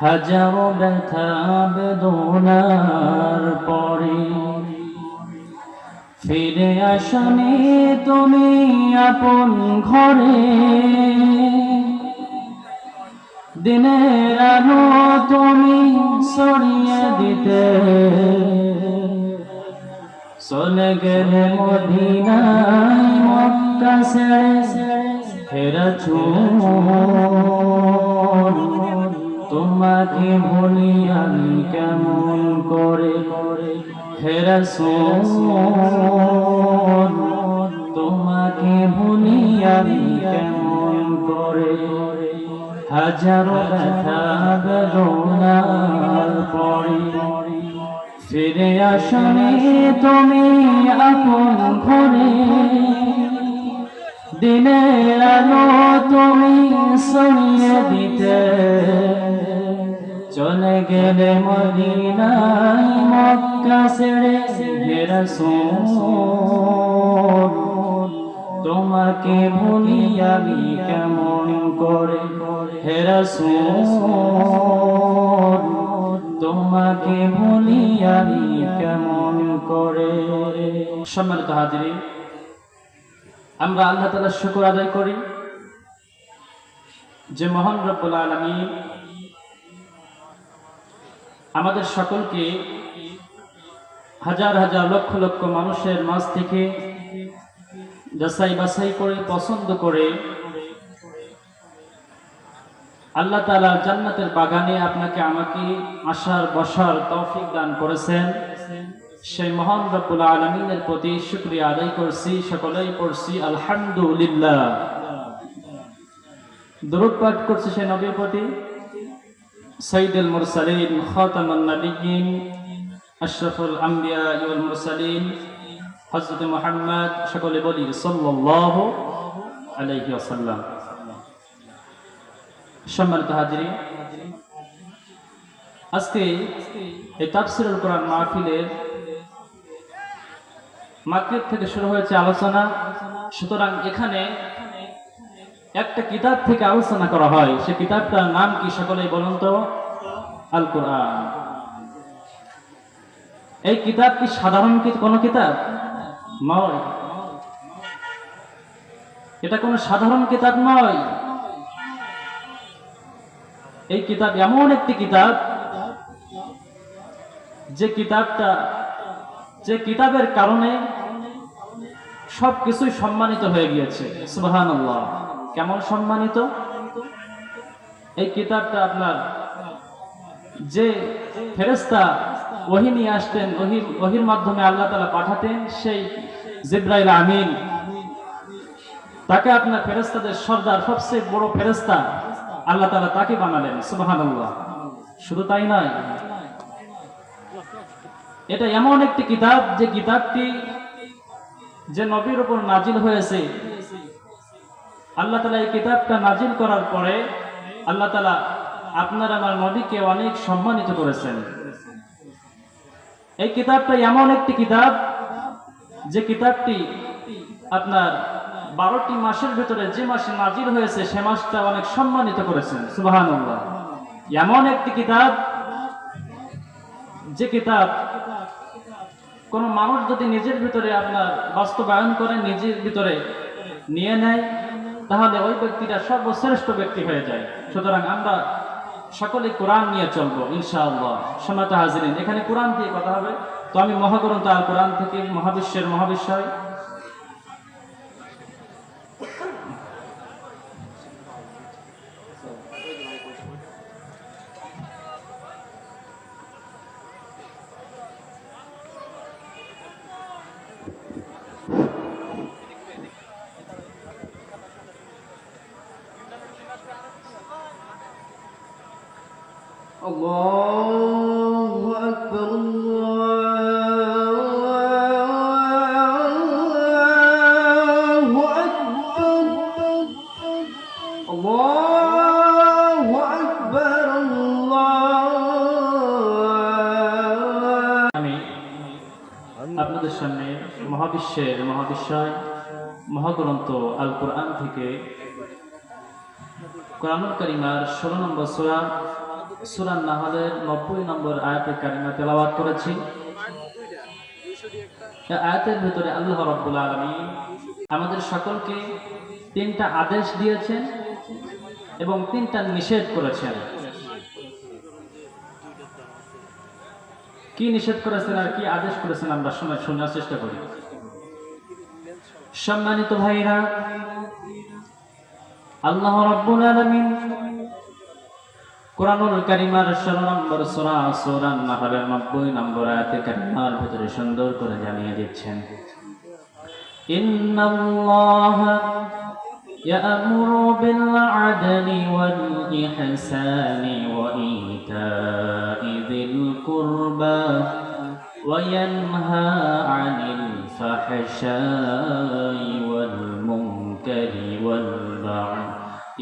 হাজারো ব্যথা বেদনার পরে ফিরে আসনি তুমি আপন ঘরে। দিনের আলো তুমি ছড়িয়ে দিতে চলে গেলে মদিনায় মক্কা ছেড়ে। হে রাসূল তোমাকে ভুলি আমি কেমন করে। হে রাসূল তোমাকে ভুলি আমি কেমন করে। হাজারো ব্যথা বেদনার পরে ফিরে আসনি তুমি আপন ঘরে। দিনের আলো তুমি ছড়িয়ে দিতে চলে গেলে মদিনায় মক্কা ছেড়ে। হে রাসূল তোমাকে ভুলি আমি কেমন করে। হে রাসূল তোমাকে ভুলি আমি কেমন করে। সম্মানিত হাজিরিন, আমরা আল্লাহ তাআলার শুকর আদায় করি যে মহান রব্বুল আলামিন আমাদের সকলকে হাজার হাজার লক্ষ লক্ষ মানুষের মাঝ থেকে যাচাই বাছাই করে পছন্দ করে আল্লাহ তাআলার জান্নাতের বাগানে আপনাকে আমাকে আসার বসার তৌফিক দান করেছেন। সেই মহান রব্বুল আলামিনের প্রতি শুকরিয়া আদায় করছি, সকলেই পড়ছি আলহামদুলিল্লাহ। দরুদ পাঠ করছি সেই নবীর প্রতি, সাইয়্যিদুল মুরসালিন খাতামুন নবিয়্যিন আশরাফুল আম্বিয়া ওয়াল মুরসালিন হযরত মুহাম্মদ, সকলে বলি সাল্লাল্লাহু আলাইহি ওয়াসাল্লাম। সম্মানিত হাজিরিন, আজকে এই তাফসীরুল কোরআন মাহফিলের মাগরিব থেকে শুরু হয়েছে আলোচনা। সুতরাং এখানে একটা কিতাব থেকে আলোচনা করা হয়, সে কিতাবটার নাম কি সকলেই বলুন তো? আল কোরআন। এই কিতাব কি সাধারণ কোনো কিতাব নয়, এটা কোনো সাধারণ কিতাব নয়। এই কিতাব এমন একটি কিতাব যে কিতাবের কারণে সবকিছুই সম্মানিত হয়ে গিয়েছে। সুবহানাল্লাহ। কেমন সম্মানিত? এই কিতাবটা আপনার যে ফেরেশতা ওহী নিয়ে আসতেন, ওহীর মাধ্যমে আল্লাহ তাআলা পাঠাতেন, সেই জিবরাইল আমিন, তাকে আপনার ফেরেশতাদের সর্দার, সবচেয়ে বড় ফেরেশতা আল্লাহ তাআলা তাকে বানালেন। সুবহানাল্লাহ। শুধু তাই নয়, এটা এমন একটি কিতাব যে কিতাবটি যে নবীর উপর নাজিল হয়েছে, আল্লাহ তাআলা এই কিতাবটা নাজিল করার পরে আল্লাহ তাআলা আপনার আমার নবীকে অনেক সম্মানিত করেছেন। এই কিতাবটা এমন একটি কিতাব যে কিতাবটি আপনার 12টি মাসের ভিতরে যে মাসে নাজিল হয়েছে সে মাসটা অনেক সম্মানিত করেছেন। সুবহানাল্লাহ। এমন একটি কিতাব যে কিতাব কোন মানুষ যদি নিজের ভিতরে আপনার বাস্তবায়ন করে, নিজের ভিতরে নিয়ে নেয়, তাহলে ওই ব্যক্তিটা সর্বশ্রেষ্ঠ ব্যক্তি হয়ে যায়। সুতরাং আমরা সকলে কোরআন নিয়ে চলবো ইনশাআল্লাহ। সম্মানিত হাজিরিন, এখানে কোরআন দিয়ে কথা হবে। তো আমি মহাগ্রন্থ আল কোরআন থেকে মহাবিশ্বের মহাবিশ্বয় আল্লাহু আকবার, আল্লাহু আকবার, আল্লাহু আকবার, আমি আপনাদের সামনে মহাবিশ্বের মহাবিশ্বয় মহাগ্রন্থ আল কোরআন থেকে কোরআনুল কারীমের 16 নম্বর সূরা সূরা নাহলের 90 নম্বর আয়াতে কারিমা তেলাওয়াত করেছি। এই আয়াতের ভিতরে আল্লাহ রাব্বুল আলামিন আমাদের সকলকে 3টা আদেশ দিয়েছেন এবং 3টা নিষেধ করেছেন। কি নিষেধ করেছেন আর কি আদেশ করেছেন আমরা শোনার চেষ্টা করি। সম্মানিত ভাইরা, আল্লাহ রাব্বুল আলামিন কোরআনুল কারীমের 16 নম্বর সূরা নাহলের 90 নম্বর আয়াতে কারিমার ভিতরে সুন্দর করে জানিয়ে দিচ্ছেন, ইন্নাল্লাহা ইয়া'মুরু বিল আদলি ওয়াল ইহসানি ওয়া ইতা'i যিল কুরবা ওয়া ইয়ানহা আনিল ফাহশাই ওয়াল মুনকারি ওয়াল বাগই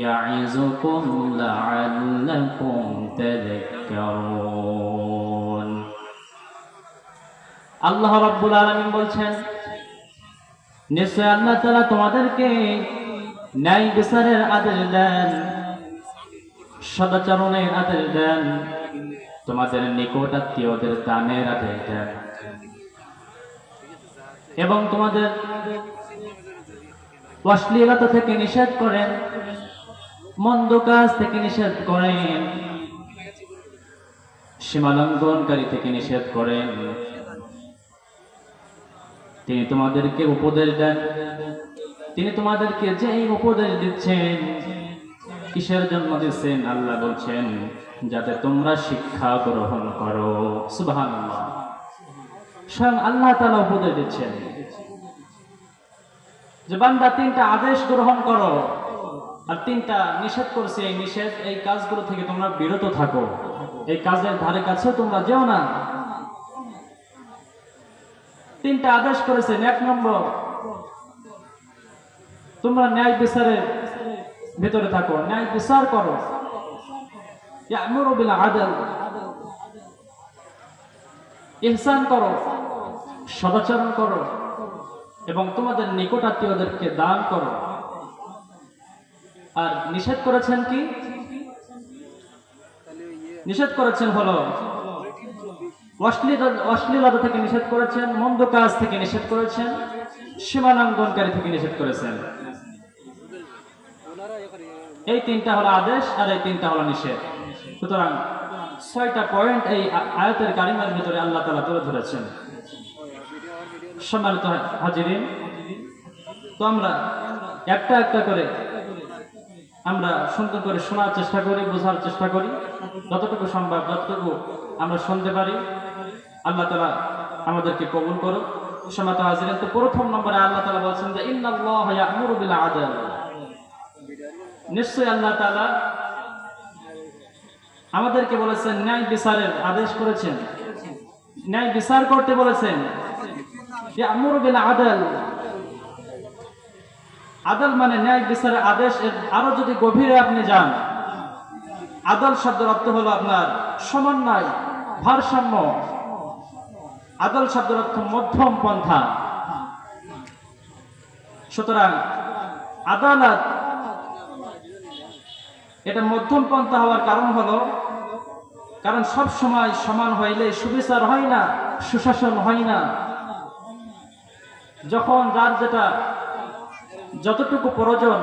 يعظكم لعلكم تذكرون। আল্লাহ রাব্বুল আলামিন বলছেন, নিশ্চয় আল্লাহ তাআলা তোমাদেরকে ন্যায় বিচারের আদেশ দেন, সদাচরণের আদেশ দেন, তোমাদের নিকট আত্মীয়দের দানের আদেশ দেন এবং তোমাদের অশ্লীলতা থেকে নিষেধ করেন, মন্দ কাজ থেকে নিষেধ করেন, সীমালঙ্ঘনকারী থেকে নিষেধ করেন। তিনি তোমাদেরকে উপদেশ দেন। তিনি তোমাদেরকে যে উপদেশ দিচ্ছেন, কিসের জন্য দিচ্ছেন? আল্লাহ বলছেন যাতে তোমরা শিক্ষা গ্রহণ করো। সুবহানাল্লাহ। স্বয়ং আল্লাহ তাআলা উপদেশ দিচ্ছেন যে বান্দা 3টা আদেশ গ্রহণ করো আর 3টা নিষেধ করছে। এই নিষেধ, এই কাজগুলো থেকে তোমরা বিরত থাকো, এই কাজের ধারে কাছে তোমরা যেও না। 3টা আদেশ করেছেন। 1 নম্বর, তোমরা ন্যায় বিচারের ভিতরে থাকো, ন্যায় বিচার করো। ইয়া'মুরু বিল আদল, ইহসান করো, সদাচরণ করো এবং তোমাদের নিকট আত্মীয়দেরকে দান করো। আর নিষেধ করেছেন কি? নিষেধ করেছেন হলো অশ্লীলতা থেকে নিষেধ করেছেন, মন্দ কাজ থেকে নিষেধ করেছেন, সীমালঙ্ঘনকারী থেকে নিষেধ করেছেন। এই 3টা হলো আদেশ আর এই 3টা হলো নিষেধ। সুতরাং 6টা পয়েন্ট এই আয়াতের কারিমার ভিতরে আল্লাহ তাআলা তুলে ধরেছেন। সম্মানিত হাজিরিন, তো আমরা একটা একটা করে আমরা সুন্দর করে শোনার চেষ্টা করি, বোঝার চেষ্টা করি, যতটুকু সম্ভব, যতটুকু আমরা শুনতে পারি। আল্লাহ তাআলা আমাদেরকে কবুল করুক। সম্মানিত হাজিরিন, তো প্রথম নম্বরে আল্লাহ তাআলা বলছেন যে ইন্নাল্লাহা ইয়া'মুরু বিল আদল। নিশ্চয়ই আল্লাহ তাআলা আমাদেরকে বলেছেন, ন্যায় বিচারের আদেশ করেছেন, ন্যায় বিচার করতে বলেছেন। ইয়া'মুরু বিল আদল, আদল মানে ন্যায় বিচারের আদেশ। আরো যদি গভীরে আপনি যান, আদল শব্দের অর্থ হলো আপনার সমন্বয়, ভারসাম্য। আদল শব্দের অর্থ মধ্যম পন্থা। সুতরাং আদালত এটা মধ্যম পন্থা হওয়ার কারণ হলো, কারণ সব সময় সমান হইলে সুবিচার হয় না, সুশাসন হয় না। যখন যার যেটা যতটুকু প্রয়োজন